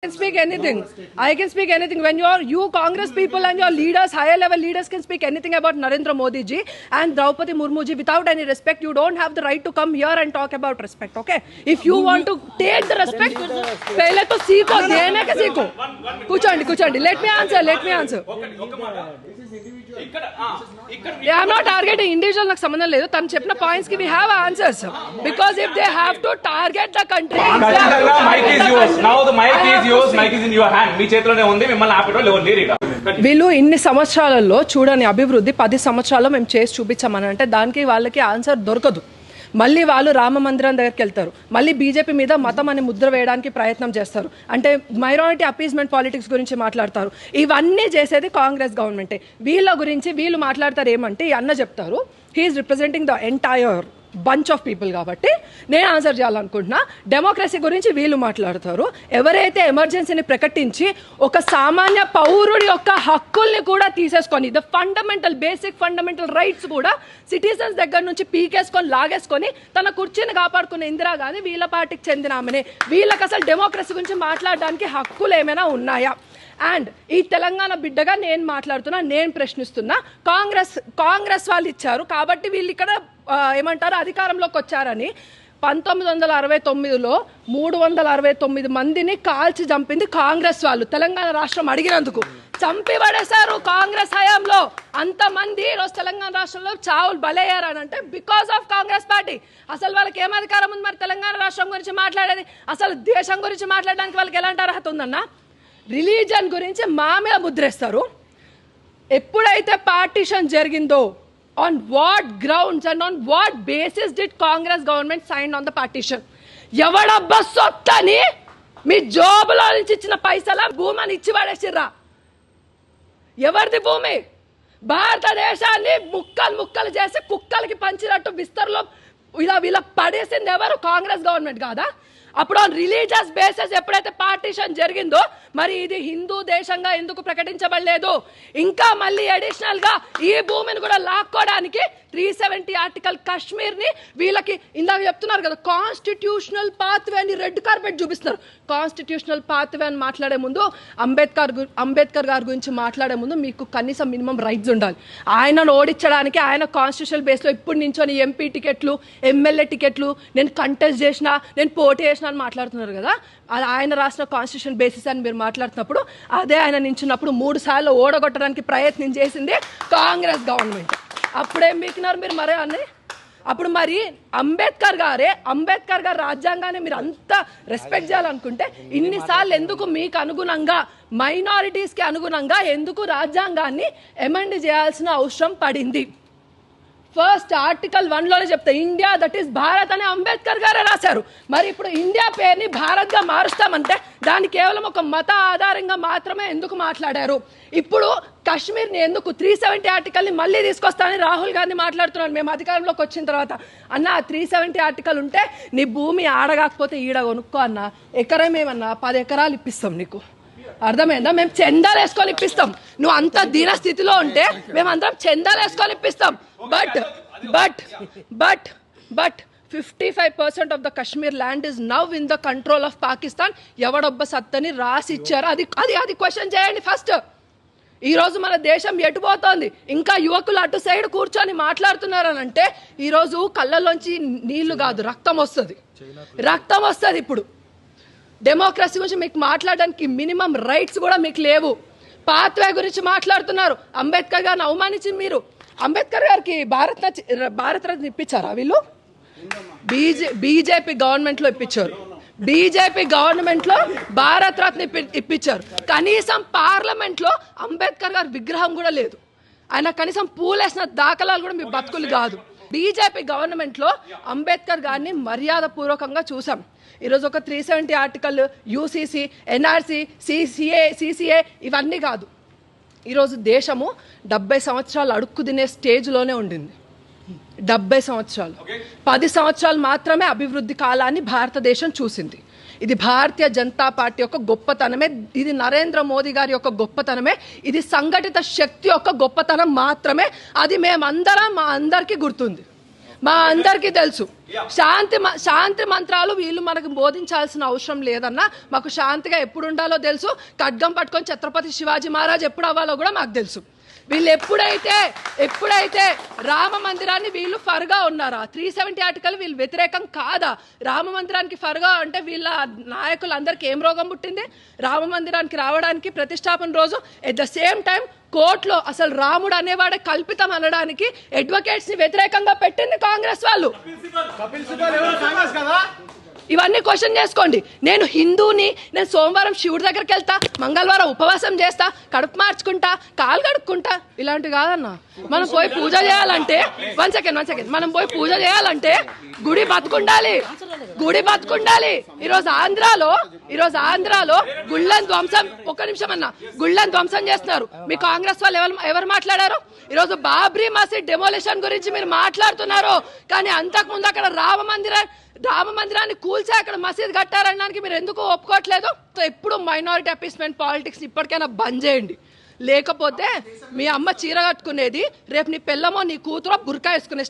can speak anything. I can speak anything. When you Congress people and your leaders, higher level leaders can speak anything about Narendra Modi ji and Draupadi Murmu ji without any respect. You don't have the right to come here and talk about respect. Okay? If you want to take the respect, पहले तो सीखो, देने के सीखो. कुछ Let me answer. They are not targeting individual. నాకు సంబంధం లేదు. తను చెప్పిన పాయింట్స్ కి we have answers. Because if they have to target the country. Mic is yours. Now the mic is yours. Mic is in your hand. మీ చేతిలోనే ఉంది. మిమ్మల్ని ఆపేటోళ్ళు ఎవరు లేరు ఇక్కడ. వీళ్ళు ఇన్ని సంవత్సరాలలో చూడని అభివృద్ధి 10 సంవత్సరాల్లో మేము చేసి చూపించామని అంటే దానికి వాళ్ళకి ఆన్సర్ దొరకదు. మళ్ళీ వాళ్ళు రామ మందిరం దగ్గరికి వెళ్తారు, మళ్ళీ బీజేపీ మీద మతం అని ముద్ర వేయడానికి ప్రయత్నం చేస్తారు, అంటే మైనారిటీ అపీస్మెంట్ పాలిటిక్స్ గురించి మాట్లాడతారు. ఇవన్నీ చేసేది కాంగ్రెస్ గవర్నమెంటే. వీళ్ళ గురించి వీళ్ళు మాట్లాడతారు ఏమంటే, ఈ అన్న చెప్తారు he is representing the entire bunch of people కాబట్టి నేను ఆన్సర్ చేయాలనుకుంటున్నా. డెమోక్రసీ గురించి వీళ్ళు మాట్లాడతారు. ఎవరైతే ఎమర్జెన్సీని ప్రకటించి ఒక సామాన్య పౌరుడి యొక్క హక్కుల్ని కూడా తీసేసుకొని ద బేసిక్ ఫండమెంటల్ రైట్స్ కూడా సిటిజన్స్ దగ్గర నుంచి పీకేసుకొని లాగేసుకొని తన కుర్చీని కాపాడుకునే ఇందిరాగాంధీ వీళ్ళ పార్టీకి చెందిన ఆమెనే. వీళ్ళకి అసలు డెమోక్రసీ గురించి మాట్లాడడానికి హక్కులు ఏమైనా ఉన్నాయా? అండ్ ఈ తెలంగాణ బిడ్డగా నేను మాట్లాడుతున్నా, నేను ప్రశ్నిస్తున్నా. కాంగ్రెస్ వాళ్ళు ఇచ్చారు కాబట్టి వీళ్ళు ఇక్కడ ఏమంటారు అధికారంలోకి వచ్చారని 1969లో 369 మందిని కాల్చి చంపింది కాంగ్రెస్ వాళ్ళు. తెలంగాణ రాష్ట్రం అడిగినందుకు చంపి పడేశారు కాంగ్రెస్ హయాంలో. అంతమంది ఈరోజు తెలంగాణ రాష్ట్రంలో చావులు బలయ్యారని అంటే బికాస్ ఆఫ్ కాంగ్రెస్ పార్టీ. అసలు వాళ్ళకి ఏం అధికారం ఉంది మరి తెలంగాణ రాష్ట్రం గురించి మాట్లాడేది? అసలు దేశం గురించి మాట్లాడడానికి వాళ్ళకి ఎలాంటి అర్హత ఉందన్న? రిలీజన్ గురించి మా మీద ముద్రేస్తారు. ఎప్పుడైతే పార్టీషన్ జరిగిందో on what grounds and on what basis did Congress government sign on the partition? ఎవడబ్బా సొత్తని మీ జోబులో నుంచి ఇచ్చిన పైసల భూమిని ఇచ్చి పడేసిర్రా? ఎవరిది భూమి? భారతదేశాన్ని ముక్కలు చేసి కుక్కలకి పంచినట్టు విస్తరలో ఇలా పడేసింది ఎవరు? కాంగ్రెస్ గవర్నమెంట్ కాదా? అప్పుడు ఆన్ రిలీజియస్ బేసిస్ ఎప్పుడైతే పార్టీషన్ జరిగిందో మరి ఇది హిందూ దేశంగా ఎందుకు ప్రకటించబడలేదు? ఇంకా మళ్ళీ అడిషనల్ గా ఈ భూమిని కూడా లాక్కోవడానికి 370 ఆర్టికల్ కశ్మీర్ ని వీళ్ళకి ఇందాక చెప్తున్నారు కదా కాన్స్టిట్యూషనల్ పాత్వే అని రెడ్ కార్పెట్ చూపిస్తున్నారు. కాన్స్టిట్యూషనల్ పాత్వే అని మాట్లాడే ముందు అంబేద్కర్ గారి గురించి మాట్లాడే ముందు మీకు కనీసం మినిమం రైట్స్ ఉండాలి. ఆయనను ఓడించడానికి ఆయన కాన్స్టిట్యూషనల్ బేస్ లో ఇప్పుడు నించొని ఎంపీ టికెట్లు, ఎమ్మెల్యే టికెట్లు, నేను కంటెస్ట్ చేసిన, నేను పోటీ చేసిన అని మాట్లాడుతున్నారు కదా. అది ఆయన రాసిన కాన్స్టిట్యూషన్ బేసిస్ అని మీరు మాట్లాడుతున్నప్పుడు అదే ఆయన నించున్నప్పుడు 3 సార్లు ఓడగొట్టడానికి ప్రయత్నం చేసింది కాంగ్రెస్ గవర్నమెంట్. అప్పుడేం మీకినారు మీరు మరే అని? అప్పుడు మరి అంబేద్కర్ గారు రాజ్యాంగాన్ని మీరు అంత రెస్పెక్ట్ చేయాలనుకుంటే ఇన్నిసార్లు ఎందుకు మీకు అనుగుణంగా మైనారిటీస్కి అనుగుణంగా ఎందుకు రాజ్యాంగాన్ని అమెండ్ చేయాల్సిన అవసరం పడింది? ఫస్ట్ ఆర్టికల్ 1లోనే చెప్తా ఇండియా దట్ ఈస్ భారత్ అని అంబేద్కర్ గారే రాశారు. మరి ఇప్పుడు ఇండియా పేరుని భారత్గా మారుస్తామంటే దాన్ని కేవలం ఒక మత ఆధారంగా మాత్రమే ఎందుకు మాట్లాడారు? ఇప్పుడు కాశ్మీర్ని ఎందుకు 370 ఆర్టికల్ని మళ్ళీ తీసుకొస్తానని రాహుల్ గాంధీ మాట్లాడుతున్నారు మేము అధికారంలోకి వచ్చిన తర్వాత. అన్న 370 ఆర్టికల్ ఉంటే నీ భూమి ఆడగాకపోతే ఈడ కొనుక్కో అన్న, ఎకరమేమన్నా 10 ఎకరాలు ఇప్పిస్తాం నీకు, అర్థమైందా? మేము చందాలు వేసుకొని ఇప్పిస్తాం. నువ్వు అంత దీన స్థితిలో ఉంటే మేమందరం చందాలు వేసుకొని ఇప్పిస్తాం. But 55% of the Kashmir land is now in the control of Pakistan. ఎవడొబ్బ సత్తని రాసి ఇచ్చారు? అది క్వశ్చన్ చేయండి ఫస్ట్. ఈరోజు మన దేశం ఎటుపోతోంది? ఇంకా యువకులు అటు సైడ్ కూర్చొని మాట్లాడుతున్నారు అని అంటే ఈరోజు కళ్ళలోంచి నీళ్లు కాదు రక్తం వస్తుంది. ఇప్పుడు డెమోక్రసీ గురించి మీకు మాట్లాడడానికి మినిమం రైట్స్ కూడా మీకు లేవు. పాత్వే గురించి మాట్లాడుతున్నారు. అంబేద్కర్ గారిని అవమానించి మీరు అంబేద్కర్ గారికి భారత రత్న ఇప్పించారా? వీళ్ళు బీజేపీ గవర్నమెంట్లో ఇప్పించారు. బీజేపీ గవర్నమెంట్లో భారత రత్న ఇప్పించారు. కనీసం పార్లమెంట్లో అంబేద్కర్ గారి విగ్రహం కూడా లేదు. ఆయన కనీసం పూలేసిన దాఖలాలు కూడా మీ బతుకులు కాదు. బీజేపీ గవర్నమెంట్లో అంబేద్కర్ గారిని మర్యాద పూర్వకంగా చూసాం. ఈరోజు ఒక 370 ఆర్టికల్, యూసీసీ, ఎన్ఆర్సీ, సిసిఏ ఇవన్నీ కాదు. ఈరోజు దేశము 70 సంవత్సరాలు అడుక్కు తినే స్టేజ్లోనే ఉండింది. 70 సంవత్సరాలు, 10 సంవత్సరాలు మాత్రమే అభివృద్ధి కాలాన్ని భారతదేశం చూసింది. ఇది భారతీయ జనతా పార్టీ యొక్క గొప్పతనమే, ఇది నరేంద్ర మోదీ గారి యొక్క గొప్పతనమే, ఇది సంఘటిత శక్తి యొక్క గొప్పతనం మాత్రమే. అది మేమందరం మా అందరికీ గుర్తుంది. మా అందరికీ తెలుసు. శాంతి మంత్రాలు వీళ్ళు మనకు బోధించాల్సిన అవసరం లేదన్నా. మాకు శాంతిగా ఎప్పుడు ఉండాలో తెలుసు. ఖడ్గం పట్టుకొని ఛత్రపతి శివాజీ మహారాజ్ ఎప్పుడు అవ్వాలో కూడా మాకు తెలుసు. వీళ్ళు ఎప్పుడైతే రామ మందిరాన్ని వీళ్ళు ఫర్గా ఉన్నారా, 370 ఆర్టికల్ వీళ్ళు వ్యతిరేకం కాదా? రామ మందిరానికి ఫర్గా అంటే వీళ్ళ నాయకులందరికీ ఏం రోగం పుట్టింది? రామ మందిరానికి రావడానికి ప్రతిష్టాపన రోజు ఎట్ ద సేమ్ టైం కోర్టులో అసలు రాముడు అనేవాడే కల్పితం అనడానికి అడ్వకేట్స్ ని వ్యతిరేకంగా పెట్టింది కాంగ్రెస్ వాళ్ళు. ఇవన్నీ క్వశ్చన్ చేసుకోండి. నేను హిందూని, నేను సోమవారం శివుడి దగ్గరికి వెళ్తా, మంగళవారం ఉపవాసం చేస్తా, కడుపు మార్చుకుంటా, కాలు కడుక్కుంటా, ఇలాంటివి కాదన్నా. మనం పోయి పూజ చేయాలంటే వన్ సెకండ్ మనం పోయి పూజ చేయాలంటే గుడి బతుకుండాలి. ఈరోజు ఆంధ్రాలో గుళ్ళని ధ్వంసం, ఒక్క నిమిషం అన్న, గుళ్ళని ధ్వంసం చేస్తున్నారు. మీ కాంగ్రెస్ వాళ్ళు ఎవరు మాట్లాడారు? ఈరోజు బాబ్రీ మసీద్ డెమోలిషన్ గురించి మీరు మాట్లాడుతున్నారు, కానీ అంతకుముందు అక్కడ రామ మందిరాన్ని కూల్చి అక్కడ మసీద్ కట్టారనడానికి మీరు ఎందుకు ఒప్పుకోవట్లేదు? ఎప్పుడు మైనారిటీ అపీస్మెంట్ పాలిటిక్స్ ఇప్పటికైనా బంద్ చేయండి. లేకపోతే మీ అమ్మ చీర కట్టుకునేది రేపు నీ పిల్లమో నీ కూతురో బుర్కా వేసుకునే